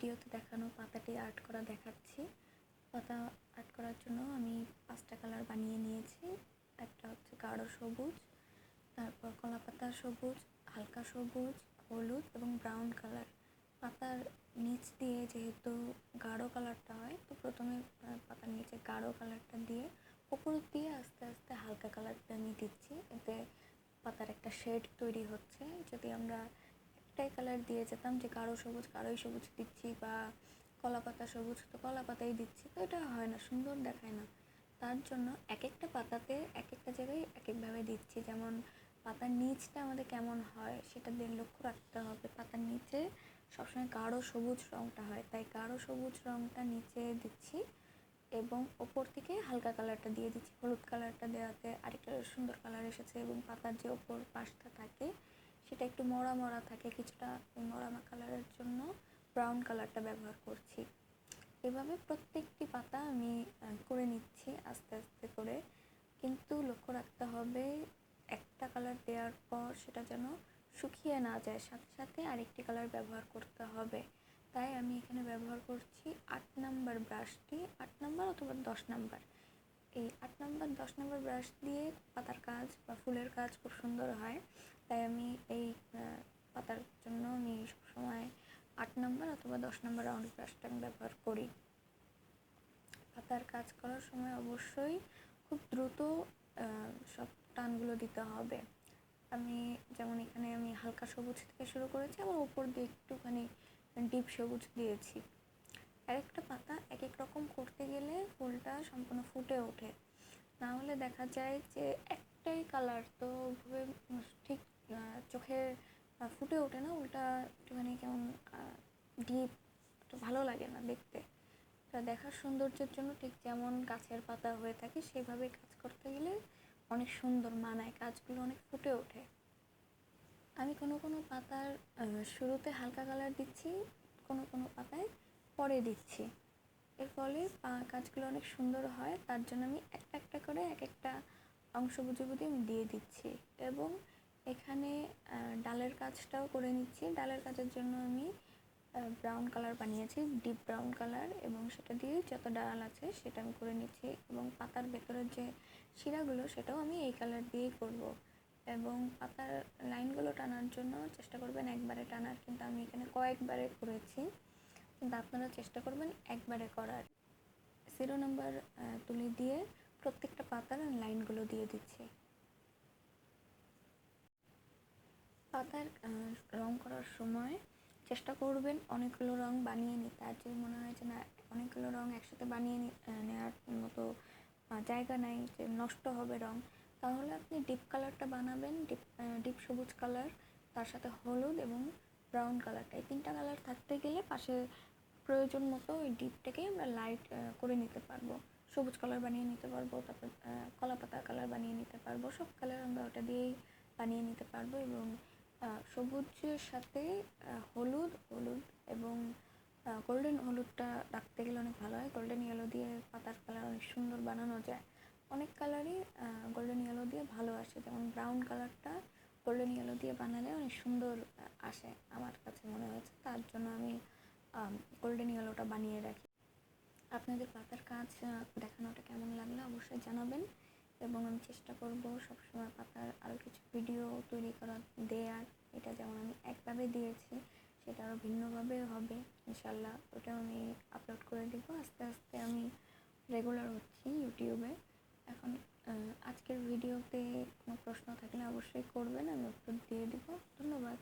ভিডিওতে দেখানো পাতাটি আর্ট করা দেখাচ্ছি। পাতা আর্ট করার জন্য আমি 5টা কালার বানিয়ে নিয়েছি। একটা হচ্ছে গাঢ় সবুজ, তারপর কলাপাতা সবুজ, হালকা সবুজ, হলুদ এবং ব্রাউন কালার। পাতার নিচ দিয়ে যেহেতু গাঢ় কালারটা হয়, তো প্রথমে পাতার নিচে গাঢ় কালারটা দিয়ে উপর দিয়ে আস্তে আস্তে হালকা কালারটা আমি দিচ্ছি। এতে পাতার একটা শেড তৈরি হচ্ছে। যদি আমরা একটাই কালার দিয়ে যেতাম যে গাঢ় সবুজ গাঢ়ই সবুজ দিচ্ছি বা কলাপাতা সবুজ তো কলাপাতাই দিচ্ছি, তো এটা হয় না, সুন্দর দেখায় না। তার জন্য এক একটা পাতাতে এক একটা জায়গায় এক একভাবে দিচ্ছি। যেমন পাতার নিচটা আমাদের কেমন হয় সেটা দিয়ে লক্ষ্য রাখতে হবে। পাতার নিচে সবসময় গাঢ় সবুজ রঙটা হয়, তাই গাঢ় সবুজ রঙটা নিচে দিচ্ছি এবং ওপর থেকে হালকা কালারটা দিয়ে দিচ্ছি। হলুদ কালারটা দেওয়াতে আরেকটা সুন্দর কালার এসেছে এবং পাতার যে ওপর পাশটা থাকে সেটা একটু মরা মরা থাকে কিছুটা, ওই মরা কালারের জন্য ব্রাউন কালারটা ব্যবহার করছি। এভাবে প্রত্যেকটি পাতা আমি করে নিচ্ছি আস্তে আস্তে করে, কিন্তু লক্ষ্য রাখতে হবে একটা কালার দেওয়ার পর সেটা যেন শুকিয়ে না যায়, সাথে সাথে আরেকটি কালার ব্যবহার করতে হবে। তাই আমি এখানে ব্যবহার করছি 8 নাম্বার ব্রাশটি, 8 নাম্বার অথবা 10 নাম্বার। এই 8 নাম্বার 10 নাম্বার ব্রাশ দিয়ে পাতার কাজ বা ফুলের কাজ খুব সুন্দর হয়। তাই আমি এই পাতার জন্য আমি সবসময় 8 নাম্বার অথবা 10 নাম্বার রাউন্ড ব্রাশটা আমি ব্যবহার করি। পাতার কাজ করার সময় অবশ্যই খুব দ্রুত সব টানগুলো দিতে হবে। আমি যেমন এখানে আমি হালকা সবুজ থেকে শুরু করেছি, আমার উপর দিয়ে একটুখানি ডিপ সবুজ দিয়েছি। একটা পাতা এক এক রকম করতে গেলে ফুলটা সম্পূর্ণ ফুটে ওঠে, না হলে দেখা যায় যে একটাই কালার তো ঠিক চোখে ফুটে ওঠে না, উল্টা একটুখানি কেমন ডিপ, একটু ভালো লাগে না দেখতে। দেখার সৌন্দর্যের জন্য ঠিক যেমন গাছের পাতা হয়ে থাকে সেভাবে কাজ করতে গেলে অনেক সুন্দর মানায়, কাজগুলো অনেক ফুটে ওঠে। আমি কোনো কোনো পাতার শুরুতে হালকা কালার দিচ্ছি, কোনো কোনো পাতায় পরে দিচ্ছি। এর ফলে কাজগুলো অনেক সুন্দর হয়। তার জন্য আমি একটা একটা করে এক একটা অংশ বুঝে বুঝে আমি দিয়ে দিচ্ছি। এবং এখানে ডালের কাজটাও করে নিচ্ছি। ডালের কাজের জন্য আমি ব্রাউন কালার বানিয়েছি, ডিপ ব্রাউন কালার, এবং সেটা দিয়ে যত ডাল আছে সেটা আমি করে নিচ্ছি। এবং পাতার ভেতরের যে শিরাগুলো সেটাও আমি এই কালার দিয়েই করব। এবং পাতার লাইনগুলো টানার জন্য চেষ্টা করবেন একবারে টানার, কিন্তু আমি এখানে কয়েকবারে করেছি, কিন্তু আপনারা চেষ্টা করবেন একবারে করার। 0 নাম্বার তুলি দিয়ে প্রত্যেকটা পাতার লাইনগুলো দিয়ে দিচ্ছি। পাতার রং করার সময় চেষ্টা করবেন অনেকগুলো রং বানিয়ে নিতে। আর যদি মনে হয় যে না অনেকগুলো রং একসাথে বানিয়ে নেওয়ার মতো জায়গা নাই, যে নষ্ট হবে রং, তাহলে আপনি ডিপ কালারটা বানাবেন, ডিপ সবুজ কালার, তার সাথে হলুদ এবং ব্রাউন কালারটা, এই 3টা কালার থাকতে গেলে পাশে প্রয়োজন মতো ওই ডিপটাকেই আমরা লাইট করে নিতে পারবো। সবুজ কালার বানিয়ে নিতে পারবো, তারপর কলা পাতার কালার বানিয়ে নিতে পারবো, সব কালার আমরা ওটা দিয়েই বানিয়ে নিতে পারবো। এবং সবুজের সাথে হলুদ হলুদ এবং গোল্ডেন হলুদটা রাখতে গেলে অনেক ভালো হয়। গোল্ডেন ইয়েলো দিয়ে পাতার কালার অনেক সুন্দর বানানো যায়। অনেক কালারই গোল্ডেন ইয়েলো দিয়ে ভালো আসে, যেমন ব্রাউন কালারটা গোল্ডেন ইয়েলো দিয়ে বানালে অনেক সুন্দর আসে আমার কাছে মনে হয়েছে। তার জন্য আমি গোল্ডেন ইয়েলোটা বানিয়ে রাখি। আপনাদের পাতার কাজ দেখানোটা কেমন লাগলো অবশ্যই জানাবেন, এবং আমি চেষ্টা করব সবসময় পাতার আরও কিছু ভিডিও তৈরি করার দেওয়ার। এটা যেমন আমি একভাবে দিয়েছি সেটা আরও ভিন্নভাবে হবে ইনশাল্লাহ, ওটাও আমি আপলোড করে দেব। আস্তে আস্তে আমি রেগুলার হচ্ছি ইউটিউবে। এখন আজকের ভিডিওতে কোনো প্রশ্ন থাকলে অবশ্যই করবেন, আমি উত্তর দিয়ে দেব। ধন্যবাদ।